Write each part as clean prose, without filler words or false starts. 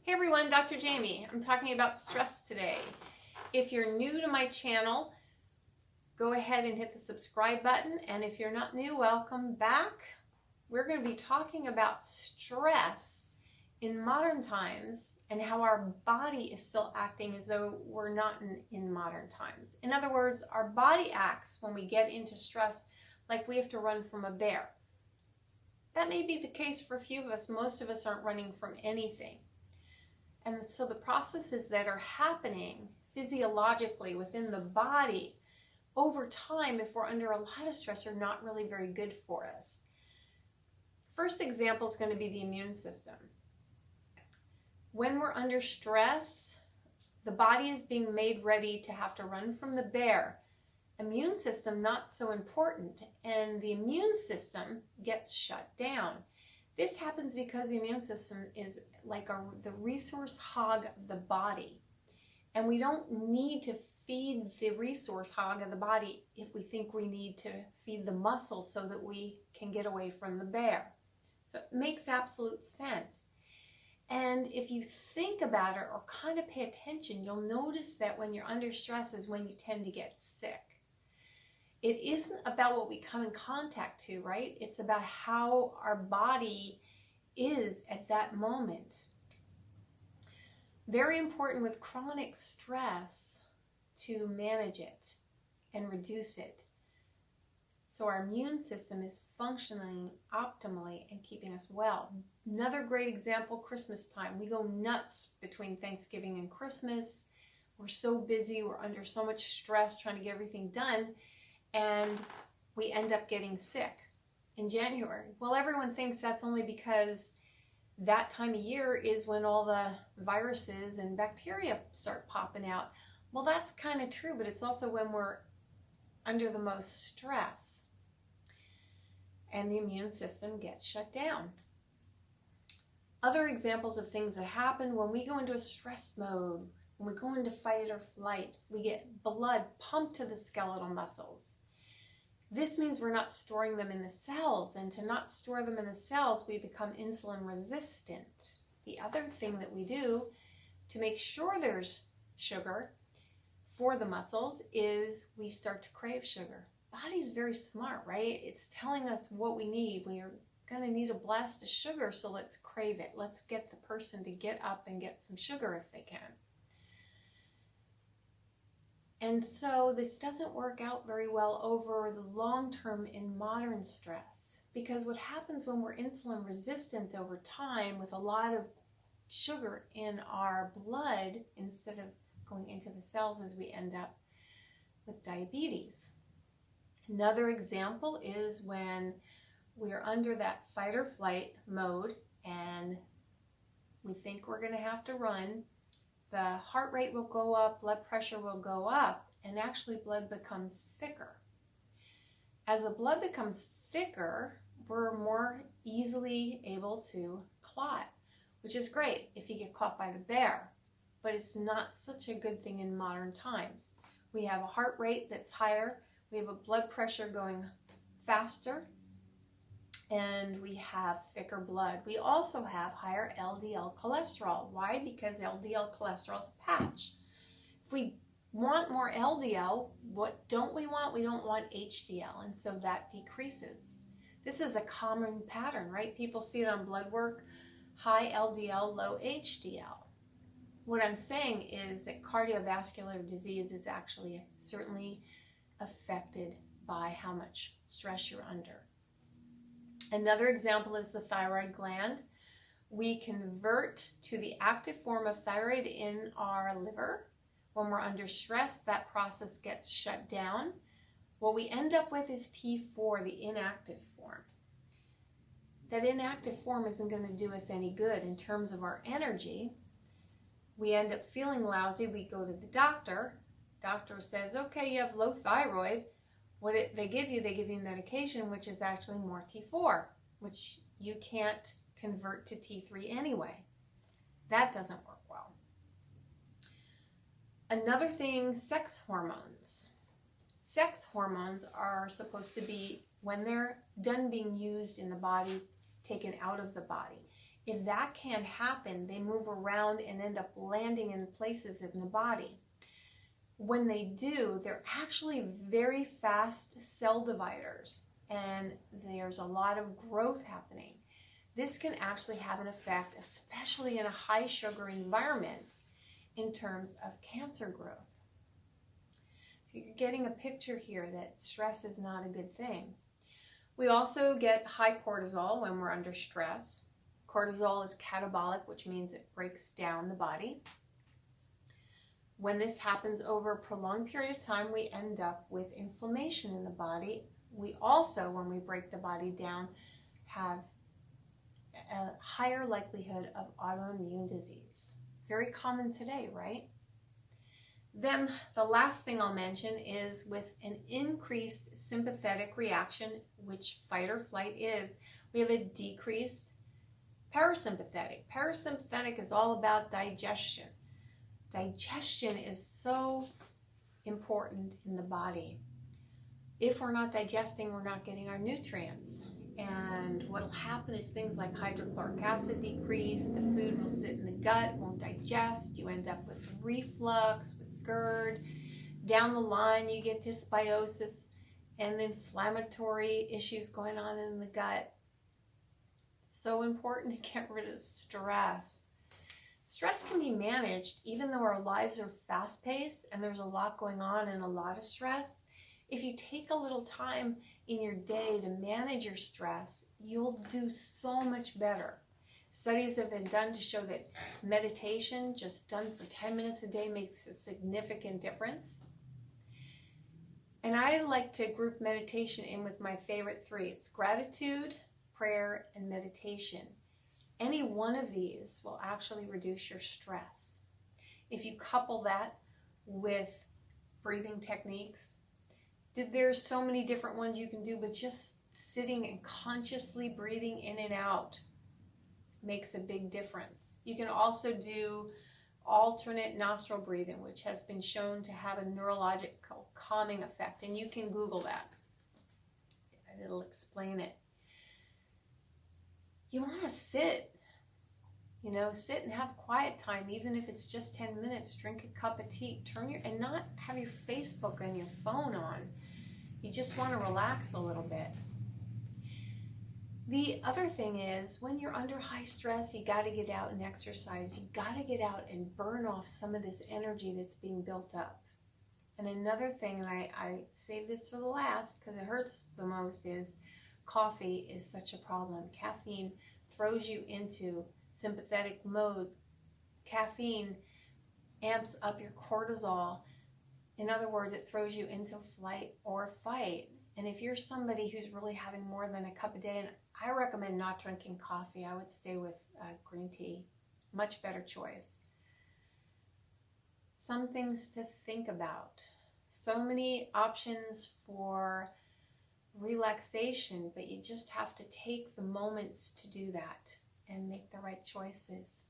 Hey everyone, Dr. Jamie. I'm talking about stress today. If you're new to my channel, go ahead and hit the subscribe button. And if you're not new, welcome back. We're going to be talking about stress in modern times and how our body is still acting as though we're not in modern times. In other words, our body acts when we get into stress like we have to run from a bear. That may be the case for a few of us. Most of us aren't running from anything. And so the processes that are happening physiologically within the body over time, if we're under a lot of stress, are not really very good for us. First example is going to be the immune system. When we're under stress, the body is being made ready to have to run from the bear. Immune system, not so important, and the immune system gets shut down. This happens because the immune system is like the resource hog of the body. And we don't need to feed the resource hog of the body if we think we need to feed the muscle so that we can get away from the bear. So it makes absolute sense. And if you think about it or kind of pay attention, you'll notice that when you're under stress is when you tend to get sick. It isn't about what we come in contact to, right? It's about how our body is at that moment. Very important with chronic stress to manage it and reduce it, so our immune system is functioning optimally and keeping us well. Another great example, Christmas time. We go nuts between Thanksgiving and Christmas. We're so busy, we're under so much stress trying to get everything done, and we end up getting sick in January. Well, everyone thinks that's only because that time of year is when all the viruses and bacteria start popping out. Well, that's kind of true, but it's also when we're under the most stress and the immune system gets shut down. Other examples of things that happen when we go into a stress mode, when we go into fight or flight, we get blood pumped to the skeletal muscles. This means we're not storing them in the cells, and to not store them in the cells, we become insulin resistant. The other thing that we do to make sure there's sugar for the muscles is we start to crave sugar. Body's very smart, right? It's telling us what we need. We're going to need a blast of sugar, so let's crave it. Let's get the person to get up and get some sugar if they can. And so this doesn't work out very well over the long term in modern stress, because what happens when we're insulin resistant over time with a lot of sugar in our blood instead of going into the cells is we end up with diabetes. Another example is when we're under that fight or flight mode and we think we're going to have to run. The heart rate will go up, blood pressure will go up, and actually blood becomes thicker. As the blood becomes thicker, we're more easily able to clot, which is great if you get caught by the bear, but it's not such a good thing in modern times. We have a heart rate that's higher, we have a blood pressure going faster, and we have thicker blood. We also have higher LDL cholesterol. Why? Because LDL cholesterol is a patch. If we want more LDL, what don't we want? We don't want HDL, and so that decreases. This is a common pattern, right? People see it on blood work, high LDL, low HDL. What I'm saying is that cardiovascular disease is actually certainly affected by how much stress you're under. Another example is the thyroid gland. We convert to the active form of thyroid in our liver. When we're under stress, that process gets shut down. What we end up with is T4, the inactive form. That inactive form isn't going to do us any good in terms of our energy. We end up feeling lousy. We go to the doctor. Doctor says, okay, you have low thyroid. They give you medication, which is actually more T4, which you can't convert to T3 anyway. That doesn't work well. Another thing, sex hormones. Sex hormones are supposed to be, when they're done being used in the body, taken out of the body. If that can't happen, they move around and end up landing in places in the body. When they do, they're actually very fast cell dividers, and there's a lot of growth happening. This can actually have an effect, especially in a high sugar environment, in terms of cancer growth. So you're getting a picture here that stress is not a good thing. We also get high cortisol when we're under stress. Cortisol is catabolic, which means it breaks down the body. When this happens over a prolonged period of time, we end up with inflammation in the body. We also, when we break the body down, have a higher likelihood of autoimmune disease. Very common today, right? Then the last thing I'll mention is with an increased sympathetic reaction, which fight or flight is, we have a decreased parasympathetic. Parasympathetic is all about digestion. Digestion is so important in the body. If we're not digesting, we're not getting our nutrients. And what will happen is things like hydrochloric acid decrease, the food will sit in the gut, won't digest, you end up with reflux, with GERD. Down the line, you get dysbiosis and inflammatory issues going on in the gut. So important to get rid of stress. Stress can be managed even though our lives are fast-paced and there's a lot going on and a lot of stress. If you take a little time in your day to manage your stress, you'll do so much better. Studies have been done to show that meditation, just done for 10 minutes a day, makes a significant difference. And I like to group meditation in with my favorite three. It's gratitude, prayer, and meditation. Any one of these will actually reduce your stress. If you couple that with breathing techniques, there's so many different ones you can do, but just sitting and consciously breathing in and out makes a big difference. You can also do alternate nostril breathing, which has been shown to have a neurological calming effect, and you can Google that. It'll explain it. You want to sit and have quiet time, even if it's just 10 minutes, drink a cup of tea, and not have your Facebook and your phone on. You just want to relax a little bit. The other thing is, when you're under high stress, you got to get out and exercise. You got to get out and burn off some of this energy that's being built up. And another thing, and I save this for the last because it hurts the most, is coffee is such a problem. Caffeine throws you into sympathetic mode. Caffeine amps up your cortisol. In other words, it throws you into flight or fight. And if you're somebody who's really having more than a cup a day, and I recommend not drinking coffee, I would stay with green tea. Much better choice. Some things to think about. So many options for relaxation, but you just have to take the moments to do that and make the right choices.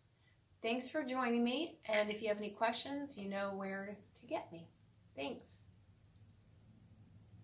Thanks for joining me, and if you have any questions, you know where to get me. Thanks.